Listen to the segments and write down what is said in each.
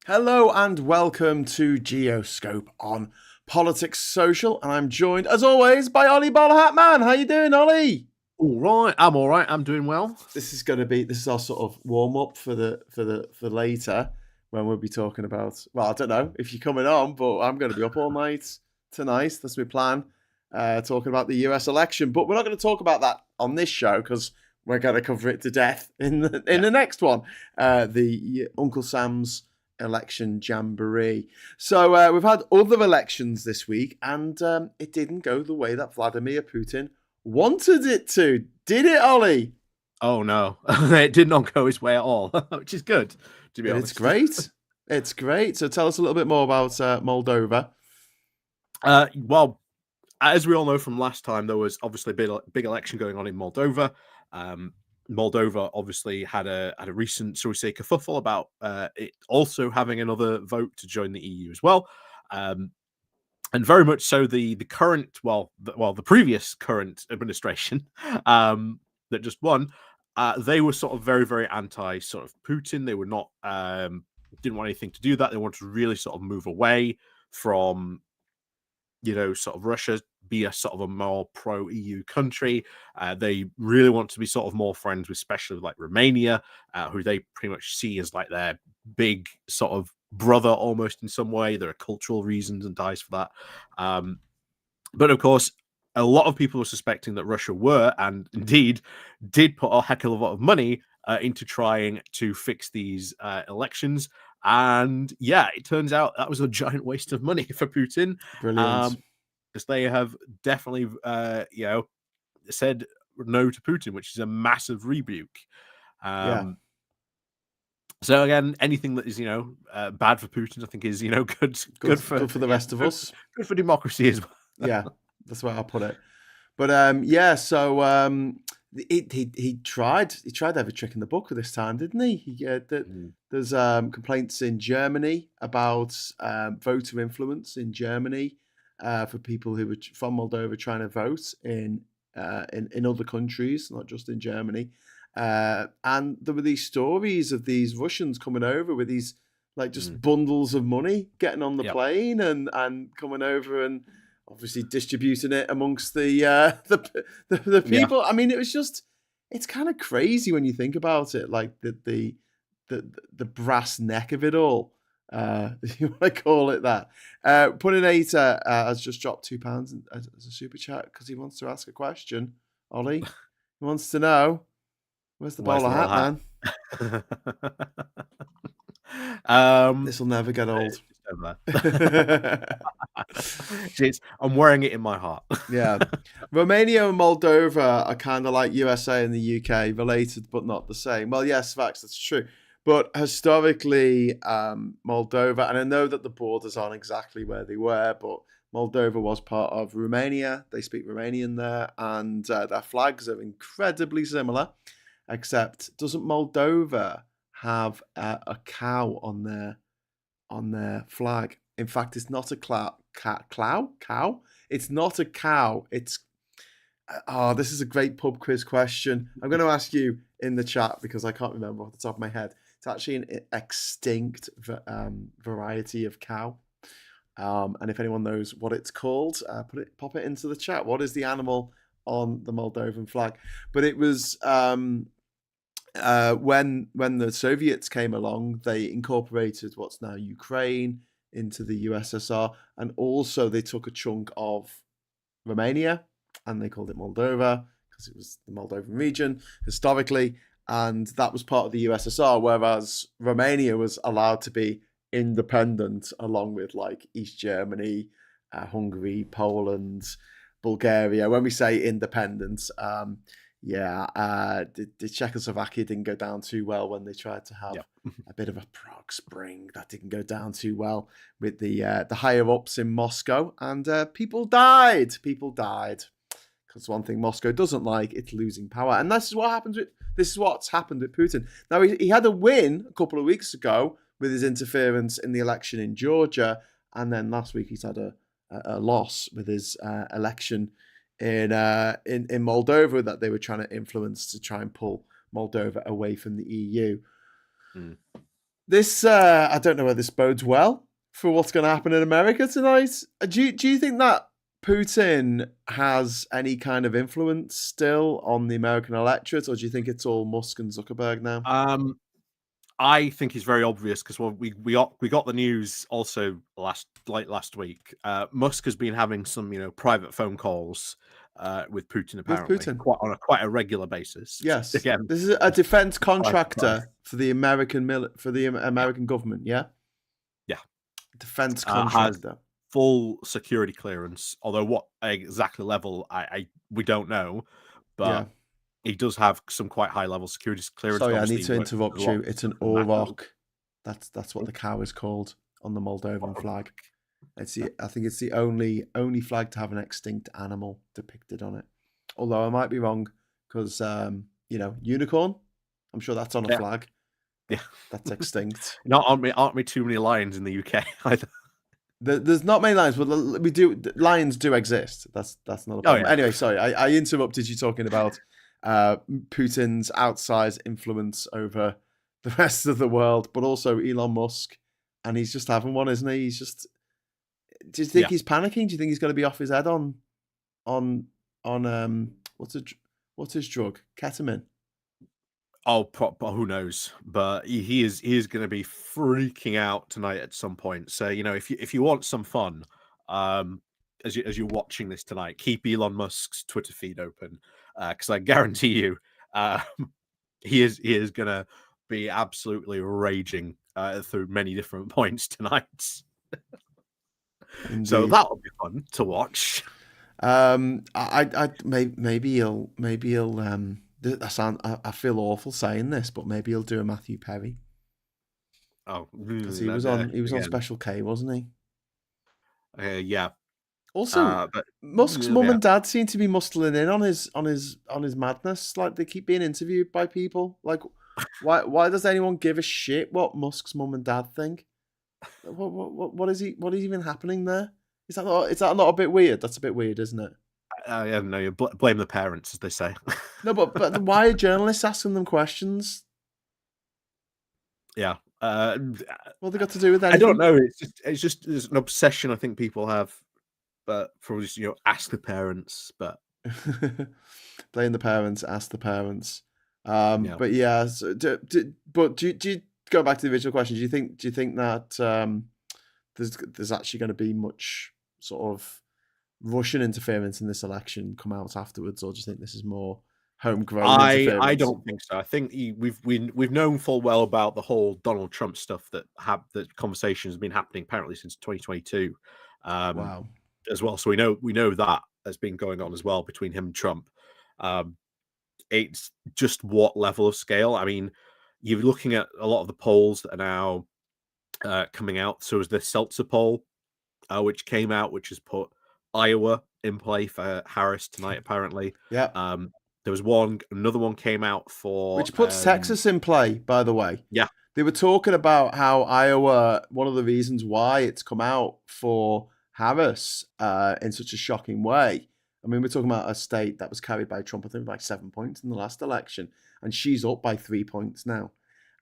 Hello and welcome to Geoscope on Politics Social, and I'm joined, as always, by Ollie BowlerHatMan. How you doing, Ollie? All right, I'm all right. I'm doing well. This is our sort of warm up for later when we'll be talking about. Well, I don't know if you're coming on, but I'm going to be up all night tonight. That's my plan. Talking about the US election, but we're not going to talk about that on this show because we're going to cover it to death in the next one. The Uncle Sam's election jamboree. So we've had other elections this week, and it didn't go the way that Vladimir Putin wanted it to. Did it, Ollie? Oh no, it did not go his way at all, which is good, to be honest. It's great. It's great. So tell us a little bit more about Moldova. Well, as we all know from last time, there was obviously a big election going on in Moldova. Moldova obviously had a recent, shall we say, kerfuffle about it also having another vote to join the EU as well. And very much so the current, the previous current administration that just won, they were sort of very, very anti sort of Putin. They were not, didn't want anything to do that. They wanted to really sort of move away from, sort of Russia, be a sort of a more pro-EU country. They really want to be sort of more friends with, especially like Romania, who they pretty much see as like their big sort of brother almost in some way. There are cultural reasons and ties for that. But of course, a lot of people were suspecting that Russia were, and indeed did, put a heck of a lot of money into trying to fix these elections. And yeah, it turns out that was a giant waste of money for Putin. Brilliant. Because they have definitely, said no to Putin, which is a massive rebuke. Yeah. So again, anything that is bad for Putin, I think is good for the rest of us. Good for democracy as well. Yeah, that's where I'll put it. But yeah, so he tried every trick in the book this time, didn't he? There's complaints in Germany about voter influence in Germany for people who were from Moldova trying to vote in other countries, not just in Germany. And there were these stories of these Russians coming over with these like just bundles of money, getting on the plane and coming over and obviously distributing it amongst the people. I mean, it's kind of crazy when you think about it, like the brass neck of it all. If you want to call it that. Puninator has just dropped £2 as a super chat because he wants to ask a question. Ollie, he wants to know, where's the bowler hat, man? This will never get old. Jeez, I'm wearing it in my heart. Yeah. Romania and Moldova are kind of like USA and the UK, related but not the same. Well, yes, facts, that's true. But historically, Moldova, and I know that the borders aren't exactly where they were, but Moldova was part of Romania. They speak Romanian there, and their flags are incredibly similar, except doesn't Moldova have a cow on their flag? In fact, it's not a cow. It's not a cow. It's this is a great pub quiz question. I'm going to ask you in the chat because I can't remember off the top of my head. It's actually an extinct variety of cow. And if anyone knows what it's called, pop it into the chat. What is the animal on the Moldovan flag? But it was when the Soviets came along, they incorporated what's now Ukraine into the USSR, and also they took a chunk of Romania and they called it Moldova because it was the Moldovan region historically, and that was part of the USSR, whereas Romania was allowed to be independent along with like East Germany, Hungary, Poland, Bulgaria. When we say independent, the Czechoslovakia didn't go down too well when they tried to have a bit of a Prague Spring. That didn't go down too well with the higher ups in Moscow, and people died. Because one thing Moscow doesn't like, it's losing power, and this is what's happened with Putin. Now he had a win a couple of weeks ago with his interference in the election in Georgia, and then last week he's had a loss with his election in Moldova that they were trying to influence to try and pull Moldova away from the EU. This I don't know whether this bodes well for what's going to happen in America tonight. Do you think that Putin has any kind of influence still on the American electorate, or do you think it's all Musk and Zuckerberg now? I think it's very obvious because we got the news also last week. Musk has been having some private phone calls with Putin With apparently Putin, quite a regular basis. yes. Again, This is a defense quite contractor for the American government. Yeah, yeah, defense has contractor. full security clearance. Although what exactly level we don't know, Yeah. but he does have some quite high level security clearance. Sorry, I Obviously, need to interrupt you. It's an of NATO. auroch. That's what the cow is called on the Moldovan flag. I think it's the only flag to have an extinct animal depicted on it. Although I might be wrong because unicorn. I'm sure that's on a flag. Yeah, that's extinct. Aren't we too many lions in the UK either? There's not many lions, but lions do exist. That's not a problem. Yeah. Anyway, sorry, I interrupted you talking about Putin's outsized influence over the rest of the world, but also Elon Musk, and he's just having one, isn't he? He's just. Do you think he's panicking? Do you think he's going to be off his head on what's his drug? Ketamine. Oh, who knows? But he is going to be freaking out tonight at some point. So if you want some fun, as you're watching this tonight, keep Elon Musk's Twitter feed open because I guarantee you, he is going to be absolutely raging through many different points tonight. So that'll be fun to watch. Maybe he'll I feel awful saying this, but maybe he'll do a Matthew Perry. Oh, because he was on Special K, wasn't he? Yeah. Also, but Musk's mum and dad seem to be muscling in on his madness. Like they keep being interviewed by people. Like, why does anyone give a shit what Musk's mum and dad think? What is even happening there? Is that not a bit weird? That's a bit weird, isn't it? Yeah, no, you blame the parents, as they say. No, but why are journalists asking them questions? Yeah. What they got to do with that? I don't know. It's just there's an obsession I think people have, but for just ask the parents. But blame the parents, ask the parents. But yeah. So, do you go back to the original question? Do you think that there's actually going to be much sort of Russian interference in this election come out afterwards, or do you think this is more homegrown interference? I don't think so. I think we've known full well about the whole Donald Trump stuff that conversation has been happening apparently since 2022. Wow. As well, so we know that has been going on as well between him and Trump. It's just what level of scale. I mean, you're looking at a lot of the polls that are now coming out. So is the Seltzer poll, which came out, which has put Iowa in play for Harris tonight, apparently. Yeah. There was another one came out for which puts Texas in play, by the way. Yeah. They were talking about how Iowa, one of the reasons why it's come out for Harris in such a shocking way. I mean, we're talking about a state that was carried by Trump, I think, by 7 points in the last election, and she's up by 3 points now.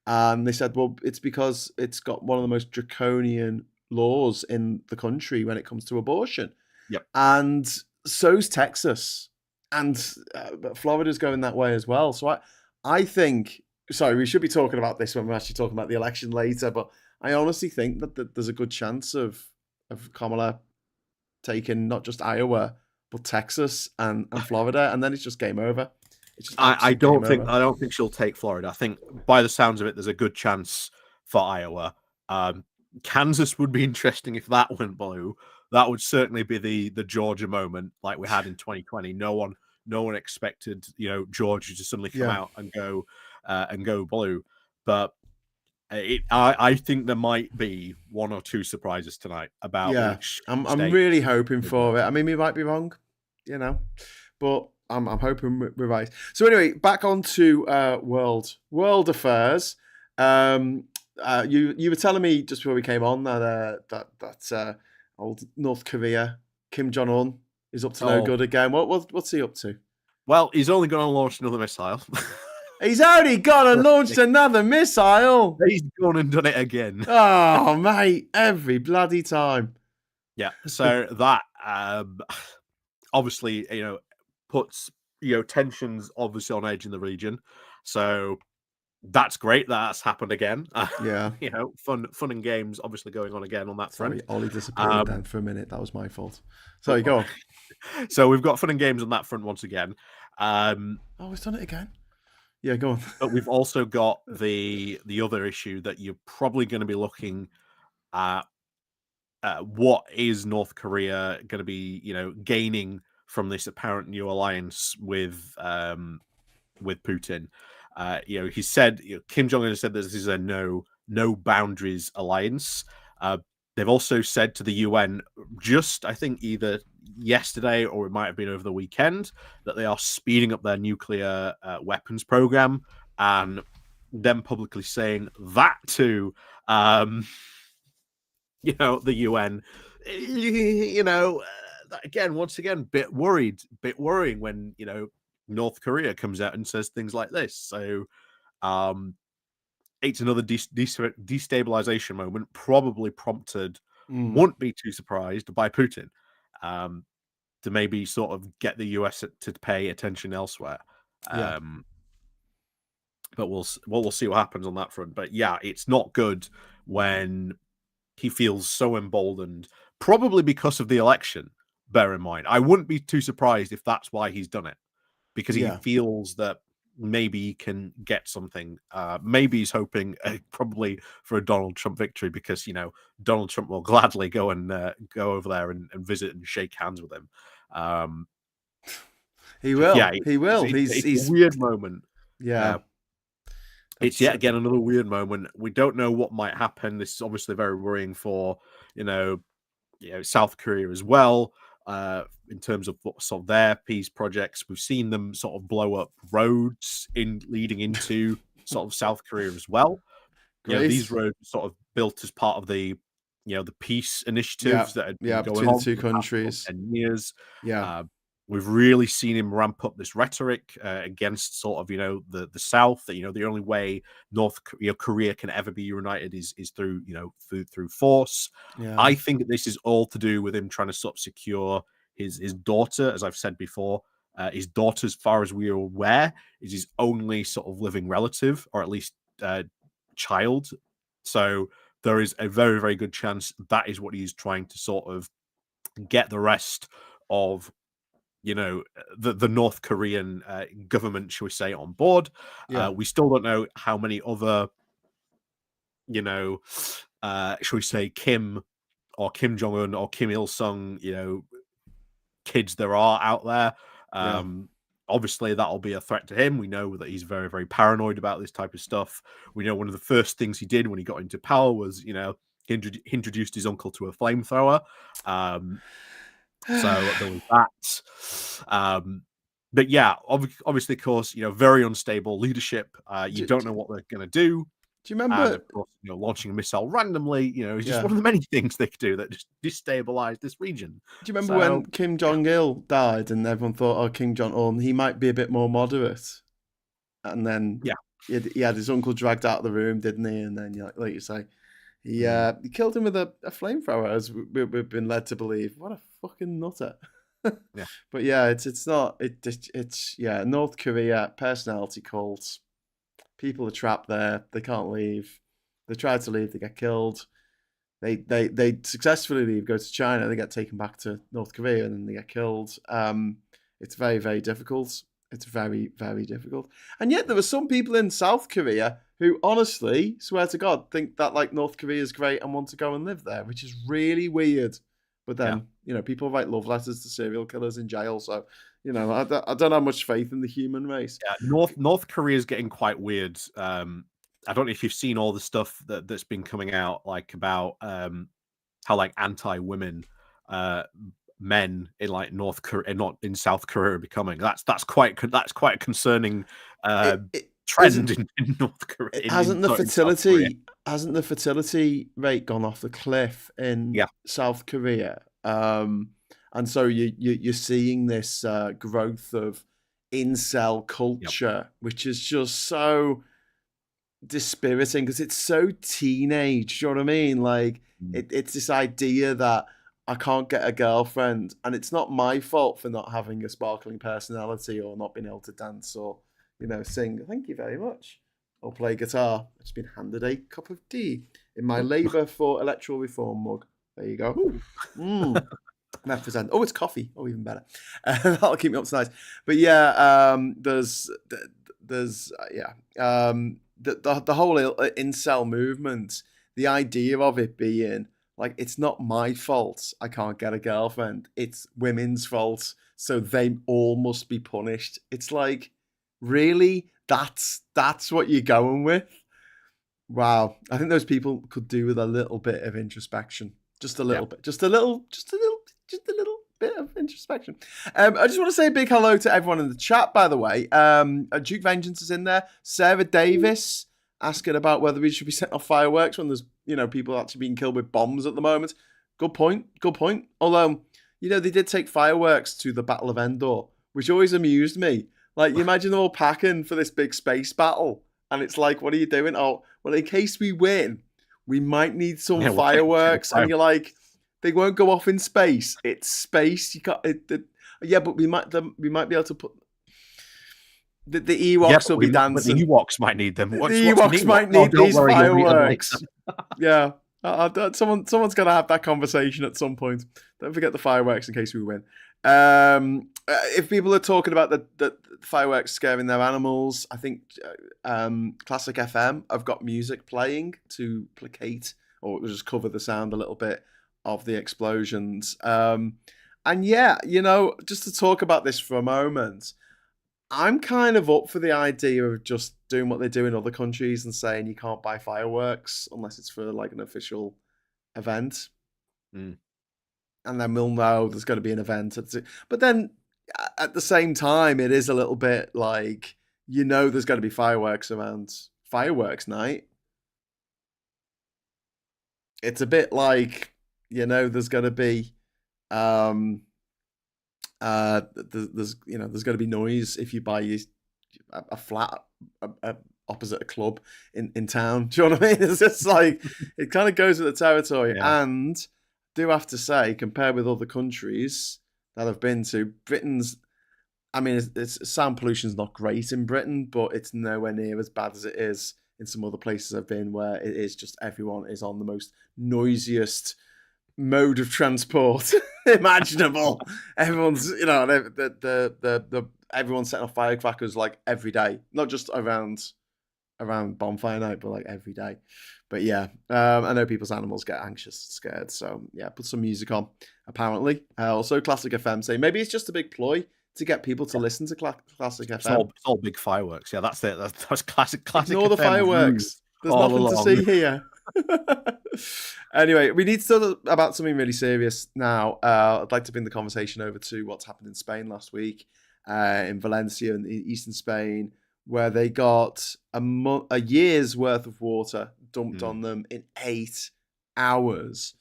And they said, well, it's because it's got one of the most draconian laws in the country when it comes to abortion. Yep. And so's Texas. And Florida's going that way as well. So I think, sorry, we should be talking about this when we're actually talking about the election later, but I honestly think that there's a good chance of Kamala taking not just Iowa, but Texas and Florida, and then it's just game over. I don't think she'll take Florida. I think by the sounds of it, there's a good chance for Iowa. Kansas would be interesting if that went blue. That would certainly be the Georgia moment like we had in 2020. No one expected Georgia to suddenly come out and go blue. But I think there might be one or two surprises tonight about which I'm really hoping for it. I mean, we might be wrong, but I'm hoping we're right. So anyway, back on to world affairs. You were telling me just before we came on that old North Korea Kim Jong-un is up to no good again. What's he up to? Well, he's only going to launch another missile. He's already gone and launched another missile. He's gone and done it again. Oh, mate, every bloody time. Yeah, so that obviously, puts tensions obviously on edge in the region. So that's great that that's happened again. Yeah. Fun and games obviously going on again on that front. Sorry, Ollie disappeared then for a minute. That was my fault. Sorry, go on. So we've got fun and games on that front once again. Oh, we've done it again. Yeah, go on. But we've also got the other issue that you're probably going to be looking at. What is North Korea going to be, gaining from this apparent new alliance with Putin? He said, Kim Jong Un has said that this is a no boundaries alliance. They've also said to the UN, I think either yesterday or it might have been over the weekend, that they are speeding up their nuclear weapons program, and them publicly saying that to the UN. Once again, bit worrying when North Korea comes out and says things like this. So it's another destabilization moment, probably prompted, wouldn't be too surprised, by Putin, to maybe sort of get the US to pay attention elsewhere. Yeah. But we'll see what happens on that front. But yeah, it's not good when he feels so emboldened, probably because of the election. Bear in mind, I wouldn't be too surprised if that's why he's done it, because he feels that maybe he can get something. Maybe he's hoping probably for a Donald Trump victory, because Donald Trump will gladly go over there and visit and shake hands with him. He will. Yeah, he will. It's a weird moment. Yeah. It's yet again another weird moment. We don't know what might happen. This is obviously very worrying for South Korea as well, in terms of sort of their peace projects. We've seen them sort of blow up roads leading into sort of South Korea as well. These roads are sort of built as part of the the peace initiatives that had been going on between the two countries. 10 years. Yeah. We've really seen him ramp up this rhetoric against sort of the South, that the only way North Korea can ever be united is through through force. Yeah. I think this is all to do with him trying to sort of secure his daughter. As I've said before, his daughter, as far as we are aware, is his only sort of living relative, or at least child. So there is a very, very good chance that is what he's trying to sort of get the rest of the North Korean government, shall we say, on board. We still don't know how many other shall we say, Kim Jong-un or Kim Il-sung kids there are out there. Obviously that'll be a threat to him. We know that he's very, very paranoid about this type of stuff. We know one of the first things he did when he got into power was he introduced his uncle to a flamethrower. So there was that. But yeah, obviously, of course, very unstable leadership. You don't know what they're going to do. Do you remember? And of course, launching a missile randomly, is just one of the many things they could do that just destabilize this region. Do you remember when Kim Jong-il died and everyone thought, oh, Kim Jong-un, he might be a bit more moderate? And then he had his uncle dragged out of the room, didn't he? And then, like you say, he killed him with a flamethrower, as we've been led to believe. What a fucking nutter. But yeah, it's North Korea, personality cults. People are trapped there. They can't leave. They try to leave. They get killed. They successfully leave, go to China. They get taken back to North Korea, and then they get killed. It's very, very difficult. It's very, very difficult. And yet there are some people in South Korea who honestly, swear to God, think that like North Korea is great and want to go and live there, which is really weird. But then, people write love letters to serial killers in jail. So, I don't have much faith in the human race. Yeah, North Korea is getting quite weird. I don't know if you've seen all the stuff that's been coming out, like about how like anti-women men in like North Korea, not in South Korea, are becoming. That's quite a concerning trend in North Korea. Hasn't the fertility rate gone off the cliff in South Korea? And so you're seeing this growth of incel culture, which is just so dispiriting because it's so teenage. Do you know what I mean? Like it's this idea that I can't get a girlfriend, and it's not my fault for not having a sparkling personality or not being able to dance or sing. Thank you very much. Or play guitar. I've just been handed a cup of tea in my Labour for Electoral Reform mug. There you go. Represent. Oh, it's coffee. Oh, even better. That'll keep me up tonight. But yeah, there's the whole incel movement. The idea of it being like, it's not my fault I can't get a girlfriend. It's women's fault, so they all must be punished. It's like, really? That's what you're going with? Wow. I think those people could do with a little bit of introspection. Just a little bit. Just a little bit of introspection. I just want to say a big hello to everyone in the chat, by the way. Duke Vengeance is in there. Sarah Davis asking about whether we should be setting off fireworks when there's, people actually being killed with bombs at the moment. Good point. Although, they did take fireworks to the Battle of Endor, which always amused me. Like, you imagine them all packing for this big space battle, and it's like, what are you doing? Oh, well, in case we win, we might need some fireworks. And you're like, they won't go off in space. It's space. You can't. Yeah, but we might be able to put. The Ewoks will be dancing. But the Ewoks might need them. The Ewoks might need these fireworks. Yeah. Someone's going to have that conversation at some point. Don't forget the fireworks in case we win. If people are talking about the fireworks scaring their animals, I think Classic FM have got music playing to placate or just cover the sound a little bit of the explosions. And yeah, just to talk about this for a moment, I'm kind of up for the idea of just doing what they do in other countries and saying you can't buy fireworks unless it's for like an official event. And then we'll know there's going to be an event. But then at the same time, it is a little bit like, there's going to be fireworks around fireworks night. It's a bit like, there's going to be, there's going to be noise if you buy a flat opposite a club in town. Do you know what I mean? It's just like, it kind of goes with the territory. Yeah. And do have to say, compared with other countries that I've been to, Britain's, it's sound pollution's not great in Britain, but it's nowhere near as bad as it is in some other places I've been, where it is just everyone is on the most noisiest mode of transport imaginable. Everyone's, everyone's setting off firecrackers like every day, not just around bonfire night, but like every day. But yeah, I know people's animals get anxious, scared. So yeah, put some music on, apparently. Also, Classic FM say maybe it's just a big ploy to get people to listen to Classic FM. It's all big fireworks. Yeah, that's it. That's classic. Ignore the fireworks. There's nothing to see here. Anyway, we need to talk about something really serious now. I'd like to bring the conversation over to what's happened in Spain last week, in Valencia in eastern Spain, where they got a year's worth of water dumped on them in 8 hours.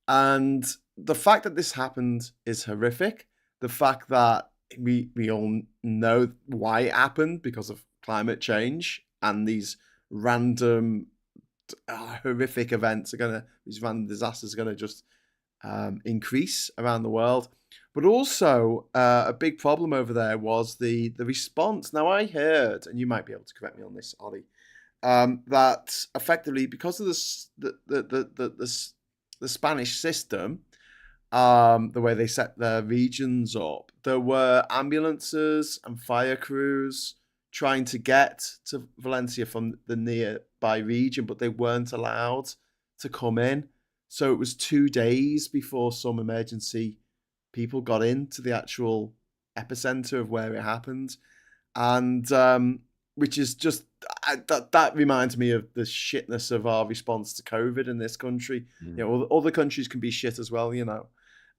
And the fact that this happened is horrific. The fact that we all know why it happened, because of climate change and these random horrific events these random disasters are going to just increase around the world. But also a big problem over there was the response. Now I heard, and you might be able to correct me on this, Ollie, that effectively because of the Spanish system, the way they set their regions up, there were ambulances and fire crews trying to get to Valencia from the nearby region, but they weren't allowed to come in. So it was 2 days before some emergency people got into the actual epicenter of where it happened. And which is just, that reminds me of the shitness of our response to COVID in this country. Other countries can be shit as well,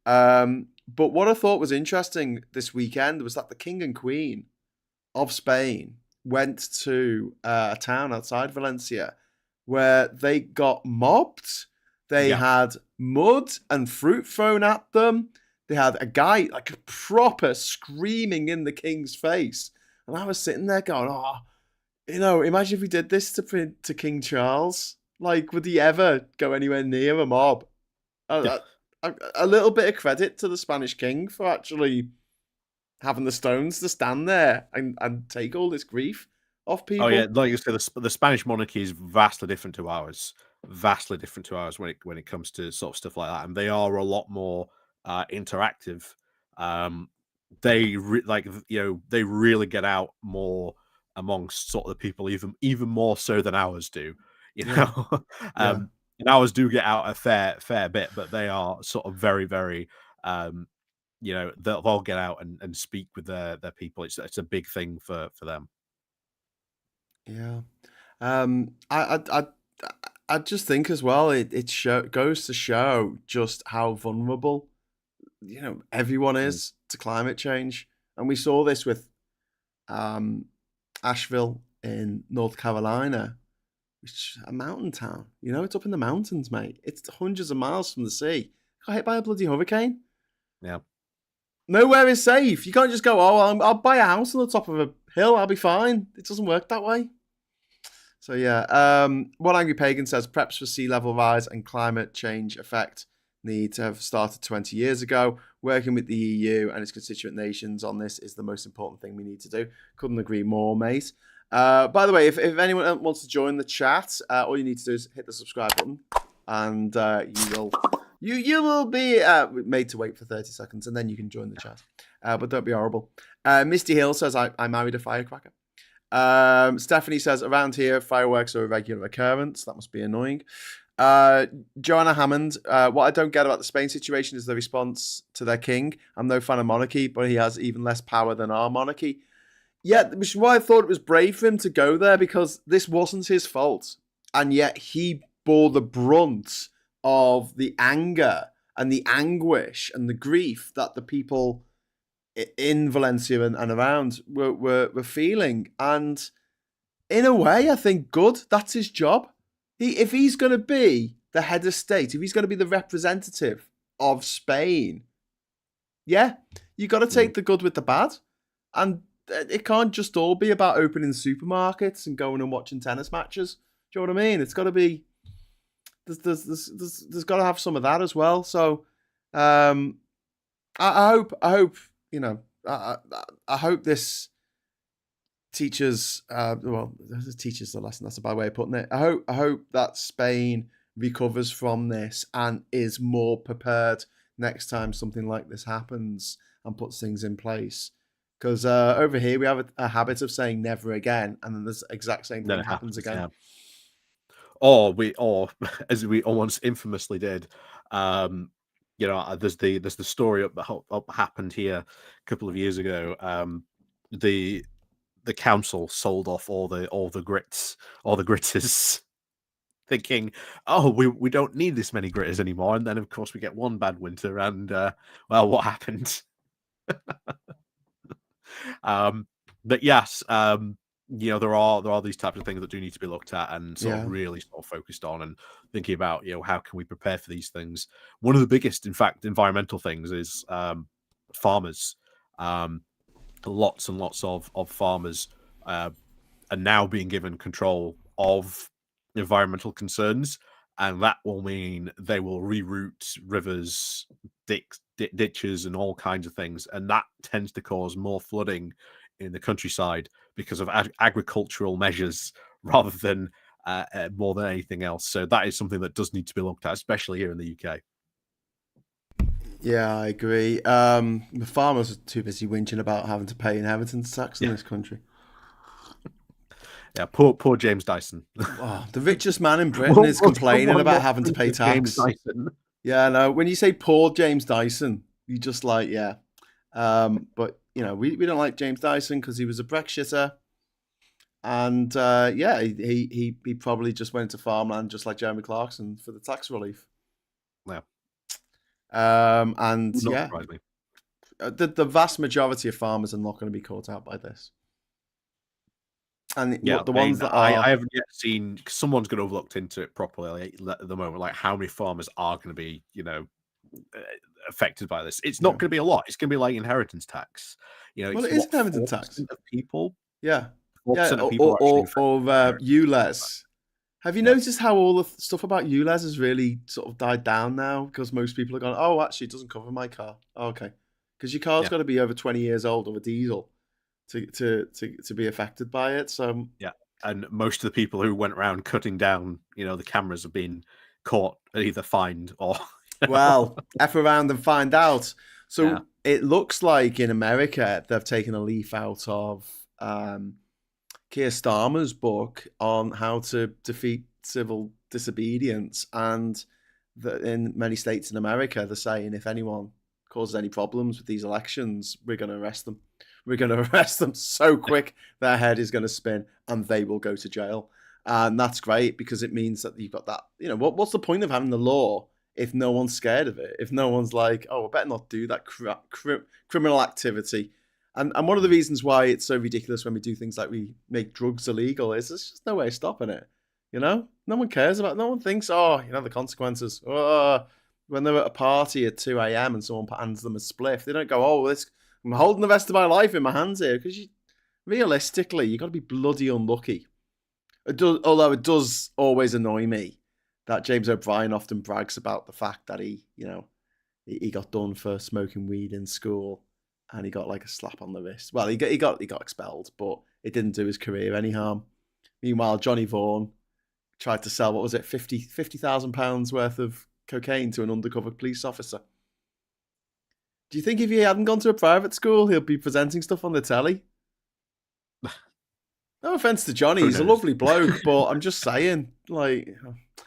But what I thought was interesting this weekend was that the King and Queen of Spain went to a town outside Valencia where they got mobbed. They had mud and fruit thrown at them. they had a guy like a proper screaming in the king's face, and I was sitting there going, "Oh, imagine if we did this to King Charles. Like, would he ever go anywhere near a mob?" A little bit of credit to the Spanish king for actually having the stones to stand there and take all this grief off people. Oh yeah, like you said, the Spanish monarchy is vastly different to ours. Vastly different to ours when it comes to sort of stuff like that, and they are a lot more interactive. Um, they really get out more amongst sort of the people, even more so than ours do. You Yeah, know, yeah, and ours do get out a fair bit, but they are sort of very um, they'll get out and speak with their people. It's a big thing for them. yeah. I just think as well goes to show just how vulnerable everyone Mm. is to climate change, and we saw this with um, Asheville in North Carolina, which is a mountain town. It's up in the mountains, mate. It's hundreds of miles from the sea. Got hit by a bloody hurricane. Yeah. Nowhere is safe. You can't just go, "Oh, I'll buy a house on the top of a hill. I'll be fine." It doesn't work that way. So yeah, One Angry Pagan says preps for sea level rise and climate change effect need to have started 20 years ago. Working with the EU and its constituent nations on this is the most important thing we need to do. Couldn't agree more, mate. By the way, if anyone wants to join the chat, all you need to do is hit the subscribe button, and you will be made to wait for 30 seconds, and then you can join the chat. But don't be horrible. Misty Hill says I married a firecracker. Stephanie says around here fireworks are a regular occurrence. That must be annoying. Joanna Hammond, what I don't get about the Spain situation is the response to their king. I'm no fan of monarchy, but he has even less power than our monarchy. Yeah, which is why I thought it was brave for him to go there, because this wasn't his fault, and yet he bore the brunt of the anger and the anguish and the grief that the people in Valencia and around were feeling. And in a way, I think good. That's his job. If he's going to be the head of state, if he's going to be the representative of Spain, yeah, you got to take the good with the bad. And it can't just all be about opening supermarkets and going and watching tennis matches. Do you know what I mean? It's got to be, there's got to have some of that as well. So I hope, I hope this teaches teaches the lesson. That's a bad way of putting it. I hope that Spain recovers from this and is more prepared next time something like this happens and puts things in place. Because over here we have a habit of saying never again, and then this exact same thing happens again. Yeah. Or as we almost infamously did, there's the story up happened here a couple of years ago. The council sold off all the gritters, thinking, "Oh, we don't need this many gritters anymore." And then, of course, we get one bad winter, and what happened? But yes, there are these types of things that do need to be looked at and sort of really sort of focused on, and thinking about how can we prepare for these things. One of the biggest, in fact, environmental things is farmers. Lots and lots of farmers are now being given control of environmental concerns, and that will mean they will reroute rivers, ditches, and all kinds of things, and that tends to cause more flooding in the countryside because of agricultural measures rather than more than anything else. So that is something that does need to be looked at, especially here in the UK. Yeah, I agree. The farmers are too busy whinging about having to pay inheritance tax in this country. Yeah, poor James Dyson. Oh, the richest man in Britain is complaining about having to pay tax. James Dyson. Yeah, no. When you say poor James Dyson, you just like, yeah. But we don't like James Dyson because he was a Brexiter, and he probably just went to farmland just like Jeremy Clarkson for the tax relief. Yeah. And Not yeah, surprise me. The vast majority of farmers are not going to be caught out by this. And the ones that are, I haven't yet seen. Someone's going to have looked into it properly at the moment, like how many farmers are going to be, affected by this. It's not going to be a lot. It's going to be like inheritance tax. Well, It's it is what, inheritance 4% tax. of people. Yeah, 4% of people are actually affected. ULEZ. Have you Yeah. noticed how all the stuff about ULEZ has really sort of died down now? Because most people are going, oh, actually, it doesn't cover my car. Oh, okay, because your car's got to be over 20 years old of a diesel to be affected by it. So Yeah, and most of the people who went around cutting down, the cameras have been caught, either fined or. Well, F around and find out. So Yeah. it looks like in America they've taken a leaf out of Keir Starmer's book on how to defeat civil disobedience, and that in many states in America they're saying if anyone causes any problems with these elections, we're going to arrest them. We're going to arrest them so quick their head is going to spin and they will go to jail. And that's great because it means that you've got that. What's the point of having the law if no one's scared of it? If no one's like, oh, I better not do that criminal activity. And one of the reasons why it's so ridiculous when we do things like we make drugs illegal is there's just no way of stopping it. No one cares about it. No one thinks, the consequences. When they're at a party at 2 a.m. and someone hands them a spliff, they don't go, I'm holding the rest of my life in my hands here. Because realistically, you've got to be bloody unlucky. Although it does always annoy me that James O'Brien often brags about the fact that he got done for smoking weed in school and he got like a slap on the wrist. Well, he got expelled, but it didn't do his career any harm. Meanwhile, Johnny Vaughan tried to sell, what was it, £50,000 worth of cocaine to an undercover police officer. Do you think if he hadn't gone to a private school, he'll be presenting stuff on the telly? No offense to Johnny, he's a lovely bloke, but I'm just saying, like,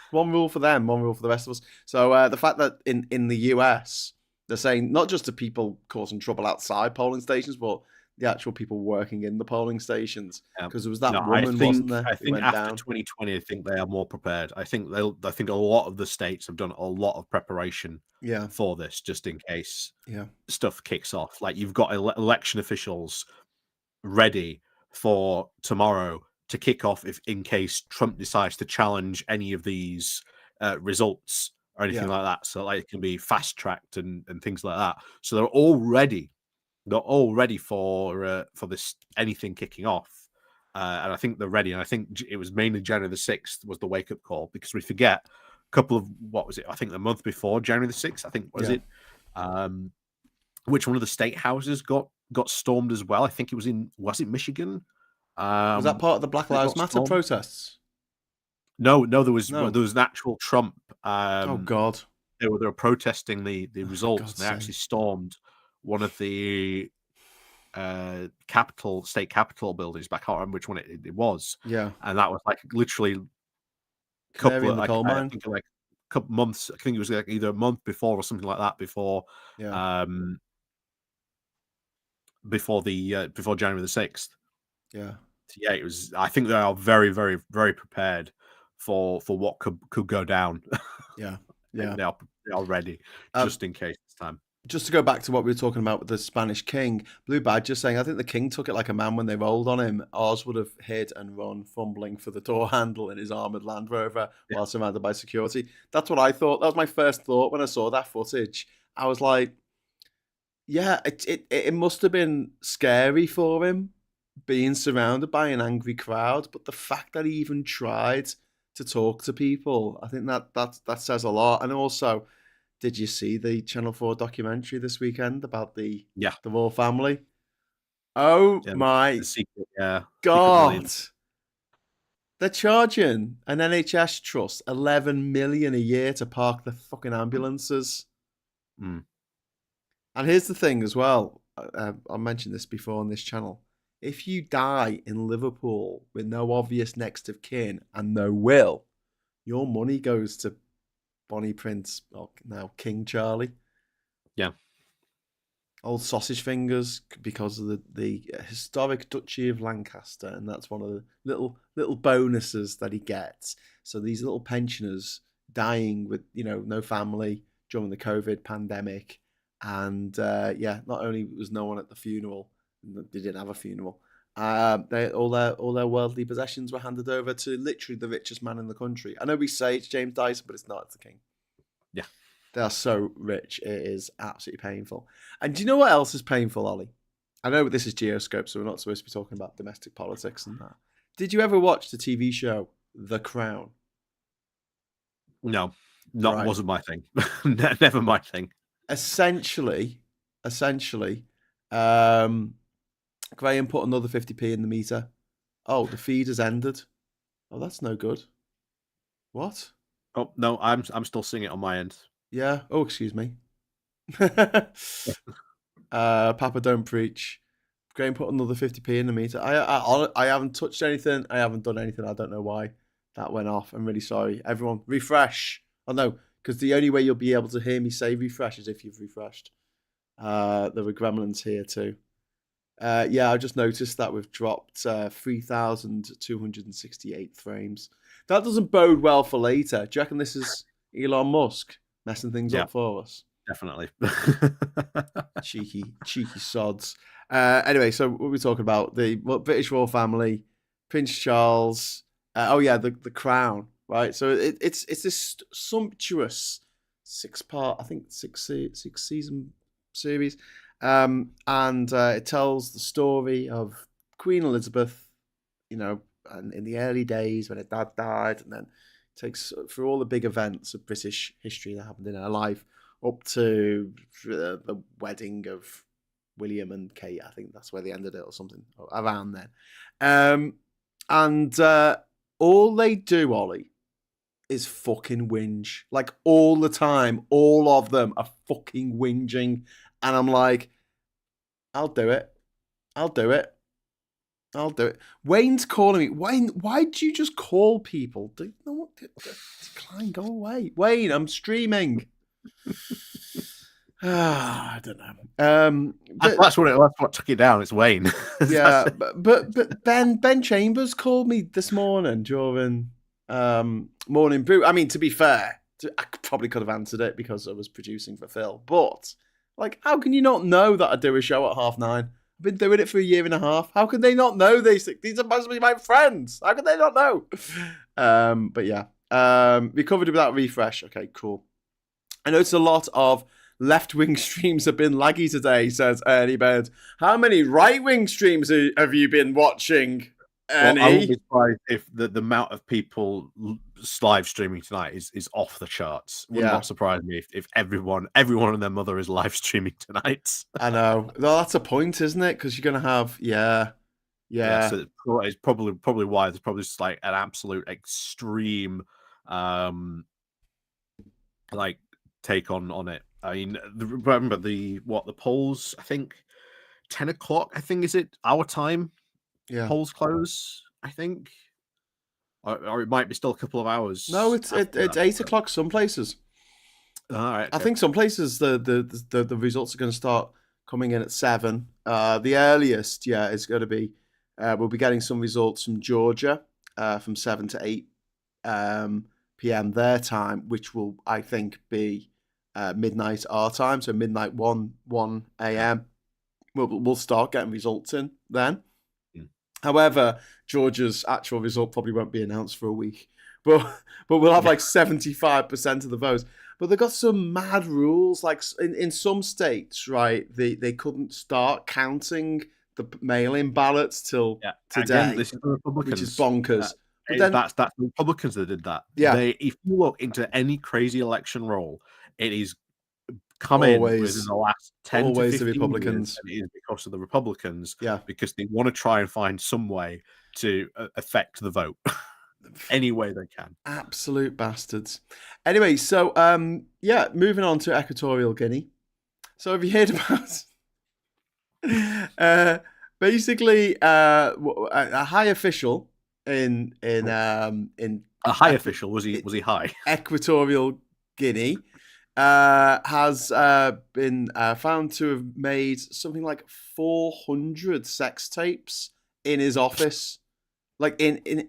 one rule for them, one rule for the rest of us. So the fact that in the US, they're saying not just to people causing trouble outside polling stations, but the actual people working in the polling stations, because there was that woman, wasn't there? I think after 2020, I think they are more prepared. I think a lot of the states have done a lot of preparation for this, just in case stuff kicks off. Like you've got election officials ready for tomorrow to kick off if in case Trump decides to challenge any of these results or anything like that. So like it can be fast tracked and things like that. So they're all ready. They're all ready for this anything kicking off. And I think they're ready. And I think it was mainly January the 6th was the wake up call, because we forget a couple of, what was it? I think the month before January the 6th, I think, was it? Which one of the state houses got stormed as well? I think it was it Michigan? Was that part of the Black Lives Matter protests? No, there was an actual Trump. Oh God! They were protesting the results. And they actually stormed one of the state capitol buildings, but I can't remember which one it was. Yeah, and that was like literally a couple of couple months. I think it was like either a month before or something like that before. Before January the 6th. Yeah. So yeah, it was. I think they are very, very, very prepared for what could go down. Yeah. They are ready just in case it's time. Just to go back to what we were talking about with the Spanish king, Blue Badger saying, I think the king took it like a man when they rolled on him. Oz would have hid and run, fumbling for the door handle in his armoured Land Rover while surrounded by security. That's what I thought. That was my first thought when I saw that footage. I was like, yeah, it must have been scary for him being surrounded by an angry crowd. But the fact that he even tried to talk to people, I think that says a lot. And also, did you see the Channel 4 documentary this weekend about the royal family? Oh my God. They're charging an NHS trust 11 million a year to park the fucking ambulances. Mm. And here's the thing as well. I mentioned this before on this channel. If you die in Liverpool with no obvious next of kin and no will, your money goes to Bonnie Prince, now King Charlie. Yeah. Old sausage fingers, because of the historic Duchy of Lancaster, and that's one of the little bonuses that he gets. So these little pensioners dying with no family during the COVID pandemic, and not only was no one at the funeral, they didn't have a funeral. All their worldly possessions were handed over to literally the richest man in the country. I know we say it's James Dyson, but it's not. It's the king. Yeah. They are so rich. It is absolutely painful. And do you know what else is painful, Ollie? I know this is Geoscope, so we're not supposed to be talking about domestic politics and that. Did you ever watch the TV show The Crown? No, Right. wasn't my thing. Never my thing. Essentially, Graham put another 50p in the meter. Oh, the feed has ended. Oh, that's no good. What? Oh no, I'm still seeing it on my end. Yeah. Oh, excuse me. Papa don't preach. Graham put another 50p in the meter. I haven't touched anything. I haven't done anything. I don't know why that went off. I'm really sorry. Everyone, refresh. Oh no, because the only way you'll be able to hear me say refresh is if you've refreshed. There were gremlins here too. Yeah, I just noticed that we've dropped 3,268 frames. That doesn't bode well for later. Do you reckon this is Elon Musk messing things up for us? Definitely. cheeky sods. Anyway, so what we're talking about, the British royal family, Prince Charles. The Crown, right? So it's this sumptuous six-part, I think six-season series. And it tells the story of Queen Elizabeth, and in the early days when her dad died, and then takes through all the big events of British history that happened in her life, up to the wedding of William and Kate. I think that's where they ended it, or something around then. And all they do, Ollie, is fucking whinge. Like, all the time, all of them are fucking whinging. And I'm like, I'll do it. Wayne's calling me. Wayne, why'd you just call people? Decline, go away. Wayne, I'm streaming. I don't know. That's what took it down. It's Wayne. Yeah, but Ben Chambers called me this morning during Morning Brew. I mean, to be fair, I probably could have answered it because I was producing for Phil. But like, how can you not know that I do a show at 9:30? I've been doing it for a year and a half. How can they not know these things? These are supposed to be my friends. How can they not know? But yeah, we covered it without refresh. Okay, cool. I noticed a lot of left-wing streams have been laggy today, says Ernie Bird. How many right-wing streams have you been watching, Ernie? Well, I wouldn't be surprised if the amount of people live streaming tonight is off the charts. Would not surprise me if everyone and their mother is live streaming tonight. I know. Well, that's a point, isn't it? Because you're going to have, yeah. So it's probably why there's probably just like an absolute extreme, like take on it. I mean, remember the polls? I think 10 o'clock. I think is it our time? Yeah. Polls close. I think, or it might be still a couple of hours. No, it's 8 o'clock. Some places. All right. Okay. I think some places the results are going to start coming in at 7. The earliest, is going to be. We'll be getting some results from Georgia from 7 to 8 p.m. their time, which will, I think, be midnight our time, so midnight 1 a.m. We'll start getting results in then. However, Georgia's actual result probably won't be announced for a week, but we'll have like 75% of the votes. But they've got some mad rules, like in some states, right? They couldn't start counting the mail-in ballots till today. Again, this is the Republicans, which is bonkers. But then that's the Republicans that did that. Yeah. If you look into any crazy election roll, it is come in within the last 10 to 15 the Republicans. Years, and it is because of the Republicans. Yeah. Because they want to try and find some way to affect the vote any way they can. Absolute bastards. Anyway, so moving on to Equatorial Guinea. So have you heard about basically a high official in a high official, was he high? Equatorial Guinea has been found to have made something like 400 sex tapes in his office, like and